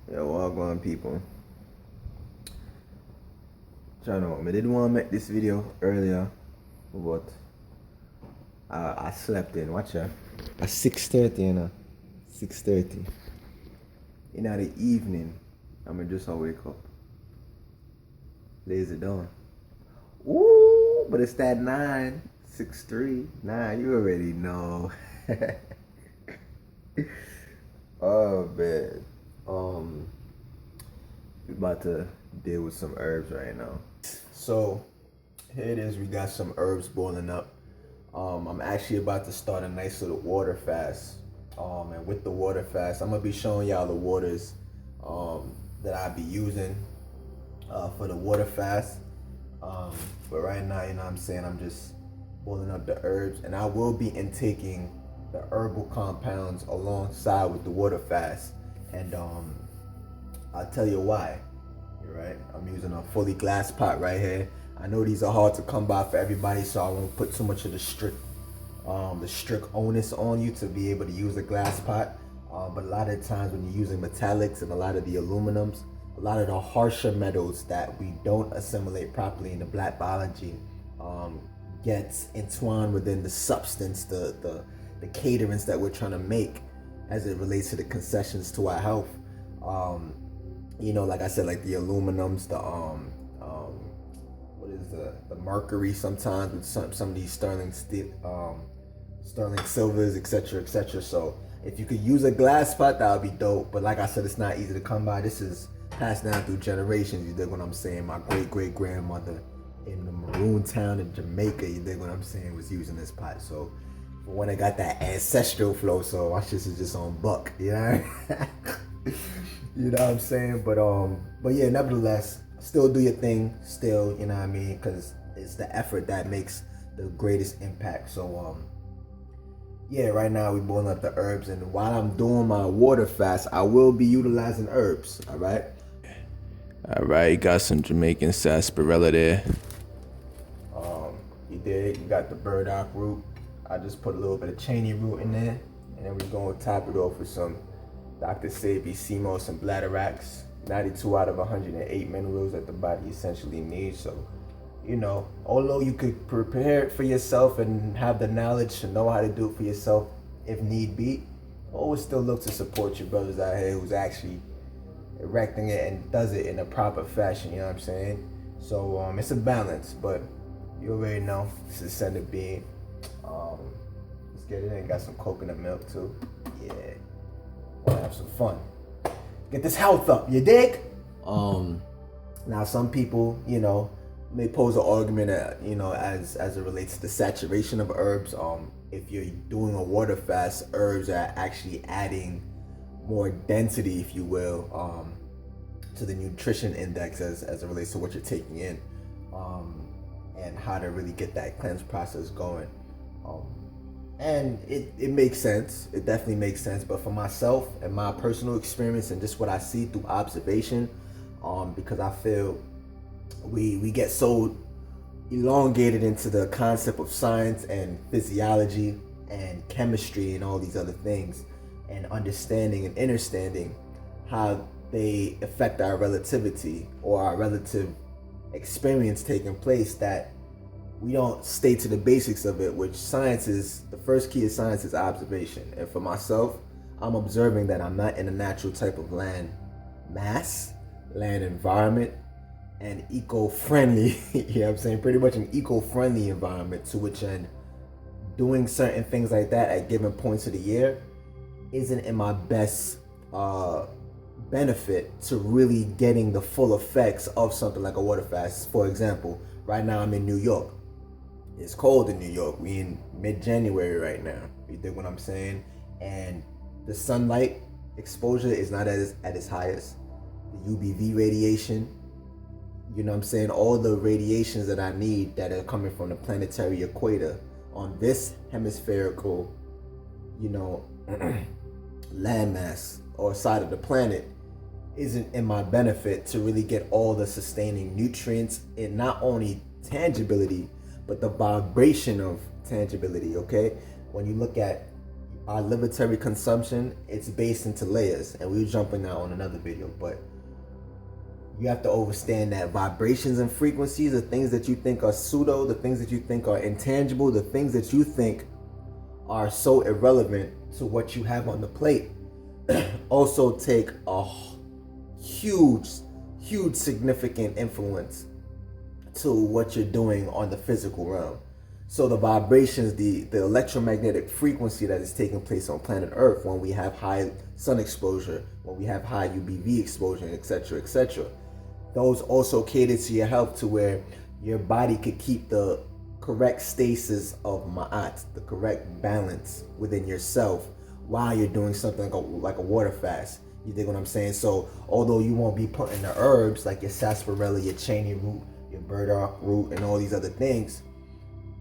Yeah, well, going people. Trying to. I didn't want to make this video earlier, but I slept in. Watch out. At 6:30, 6:30. In the evening, I'ma just wake up. Lazy dawn. Ooh, but it's that 9, 6, 3, 9. You already know. Oh man. We about to deal with some herbs right now. So here it is. We got some herbs boiling up. I'm actually about to start a nice little water fast. And with the water fast, I'm gonna be showing y'all the waters that I be using for the water fast. But right now, you know what I'm saying, I'm just boiling up the herbs, and I will be intaking the herbal compounds alongside with the water fast. And I'll tell you why. Right, I'm using a fully glass pot right here. I know these are hard to come by for everybody, so I won't put too much of the strict onus on you to be able to use a glass pot. But a lot of times when you're using metallics and a lot of the aluminums, a lot of the harsher metals that we don't assimilate properly in the black biology gets entwined within the substance, the caterings that we're trying to make as it relates to the concessions to our health. You know, like I said, like the aluminums, what is the mercury sometimes with some of these sterling steel, sterling silvers, etc., etc. So if you could use a glass pot, that would be dope. But like I said, it's not easy to come by. This is passed down through generations. You dig what I'm saying? My great grandmother in the Maroon town in Jamaica, you dig what I'm saying, was using this pot. So for when I got that ancestral flow, so my shit is just on buck, you know? You know what I'm saying? But yeah, nevertheless, still do your thing, still, you know what I mean? Because it's the effort that makes the greatest impact. So yeah, right now we're boiling up the herbs, and while I'm doing my water fast, I will be utilizing herbs. All right. All right, got some Jamaican sarsaparilla there. You got the burdock root. I just put a little bit of cheney root in there, and then we're gonna top it off with some Dr. Sebi, sea moss, and bladderwracks. 92 out of 108 minerals that the body essentially needs. So, you know, although you could prepare it for yourself and have the knowledge to know how to do it for yourself if need be, always still look to support your brothers out here who's actually erecting it and does it in a proper fashion, you know what I'm saying? So it's a balance, but you already know, this is Ascended Being. Let's get it in. Got some coconut milk too. Yeah. Wanna have some fun. Get this health up, you dig? Now some people, you know, may pose an argument that, you know, as it relates to the saturation of herbs. If you're doing a water fast, herbs are actually adding more density, if you will, to the nutrition index as it relates to what you're taking in, and how to really get that cleanse process going. And it makes sense. It definitely makes sense. But for myself and my personal experience and just what I see through observation, because I feel we get so elongated into the concept of science and physiology and chemistry and all these other things, and understanding and understanding how they affect our relativity or our relative experience taking place, that we don't stay to the basics of it, which science is, the first key of science is observation. And for myself, I'm observing that I'm not in a natural type of land mass, land environment, and eco-friendly, you know what I'm saying? Pretty much an eco-friendly environment, to which end doing certain things like that at given points of the year isn't in my best benefit to really getting the full effects of something like a water fast. For example, right now I'm in New York. It's cold in New York. We in mid-January right now. You dig what I'm saying? And the sunlight exposure is not at its highest. The UVB radiation, you know what I'm saying? All the radiations that I need that are coming from the planetary equator on this hemispherical, you know, landmass or side of the planet isn't in my benefit to really get all the sustaining nutrients in not only tangibility, but the vibration of tangibility, okay? When you look at our liberatory consumption, it's based into layers, and we'll jump in that on another video, but you have to understand that vibrations and frequencies, the things that you think are pseudo, the things that you think are intangible, the things that you think are so irrelevant to what you have on the plate, also take a huge significant influence to what you're doing on the physical realm. So the vibrations, the electromagnetic frequency that is taking place on planet Earth when we have high sun exposure, when we have high UVB exposure, etc., etc., those also cater to your health, to where your body could keep the correct stasis of ma'at, the correct balance within yourself while you're doing something like a water fast. You dig what I'm saying? So although you won't be putting the herbs like your sarsaparilla, your cheney root, your burdock root, and all these other things,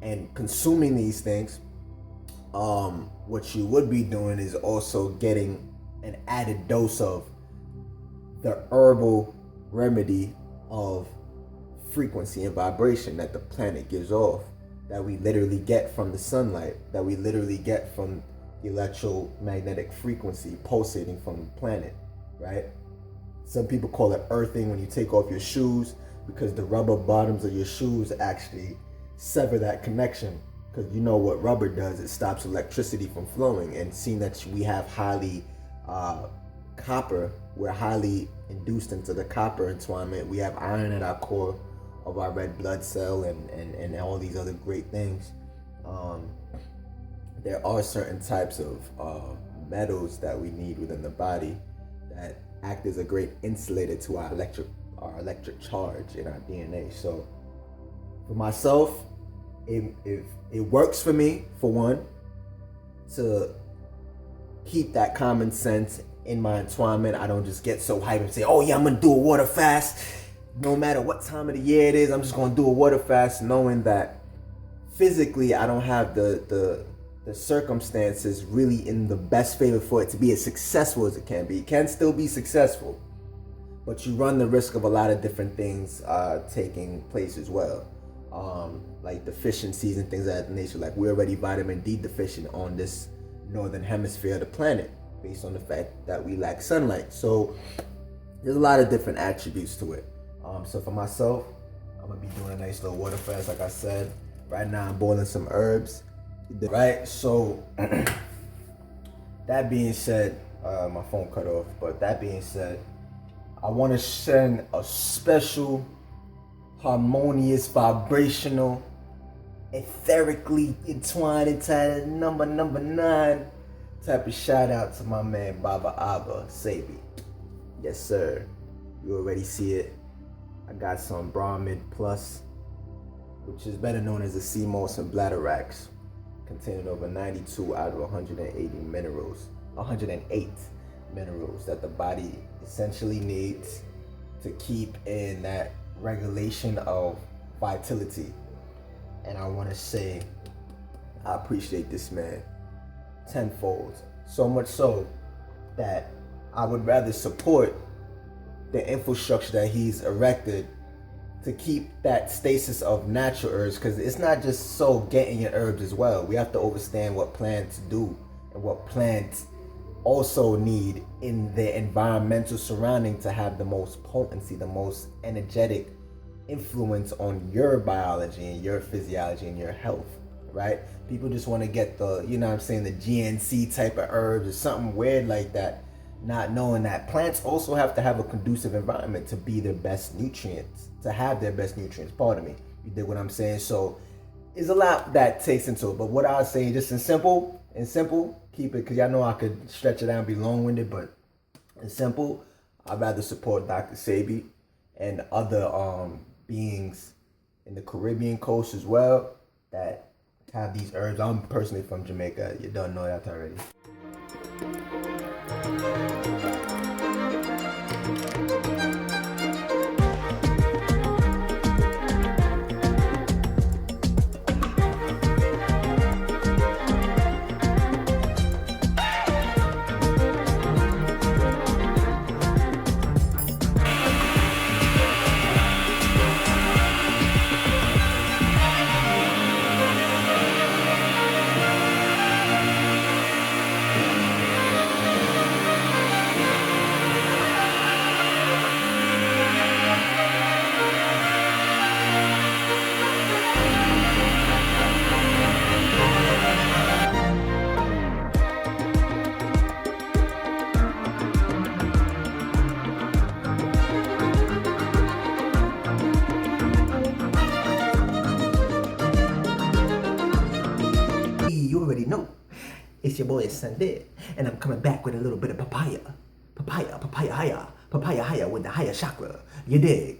and consuming these things, what you would be doing is also getting an added dose of the herbal remedy of frequency and vibration that the planet gives off, that we literally get from the sunlight, that we literally get from the electromagnetic frequency pulsating from the planet, right? Some people call it earthing when you take off your shoes, because the rubber bottoms of your shoes actually sever that connection, because you know what rubber does, it stops electricity from flowing. And seeing that we have highly copper, we're highly induced into the copper entwinement, we have iron at our core of our red blood cell, and all these other great things. There are certain types of metals that we need within the body that act as a great insulator to our electric charge in our DNA. So for myself, it works for me, for one, to keep that common sense in my entwinement. I don't just get so hyped and say, oh yeah, I'm gonna do a water fast. No matter what time of the year it is, I'm just gonna do a water fast, knowing that physically I don't have the circumstances really in the best favor for it to be as successful as it can be. It can still be successful, but you run the risk of a lot of different things taking place as well. Like deficiencies and things of that nature. Like we're already vitamin D deficient on this northern hemisphere of the planet, based on the fact that we lack sunlight. So there's a lot of different attributes to it. So for myself, I'm gonna be doing a nice little water fast, like I said. Right now I'm boiling some herbs. Right, so that being said, my phone cut off, but that being said, I want to send a special, harmonious, vibrational, etherically entwined into number 9 type of shout out to my man Baba Abba Sebi. Yes sir, you already see it. I got some Brahmin Plus, which is better known as the sea moss and bladderwracks, containing over 92 out of 108 minerals that the body essentially needs to keep in that regulation of vitality. And I want to say I appreciate this man tenfold, so much so that I would rather support the infrastructure that he's erected to keep that stasis of natural herbs, because it's not just so getting your herbs as well. We have to understand what plants do and what plants also need in their environmental surrounding to have the most potency, the most energetic influence on your biology and your physiology and your health, right? People just want to get the, you know what I'm saying, the GNC type of herbs or something weird like that, not knowing that plants also have to have a conducive environment to be their best nutrients, to have their best nutrients, pardon me. You dig what I'm saying? So there's a lot that takes into it, but what I was saying, just in simple, keep it, because y'all know I could stretch it out and be long-winded, but in simple, I'd rather support Dr. Sebi and other beings in the Caribbean coast as well that have these herbs. I'm personally from Jamaica. You don't know that already. you already know. It's your boy Ascended, and I'm coming back with a little bit of papaya higher with the higher chakra. You dig?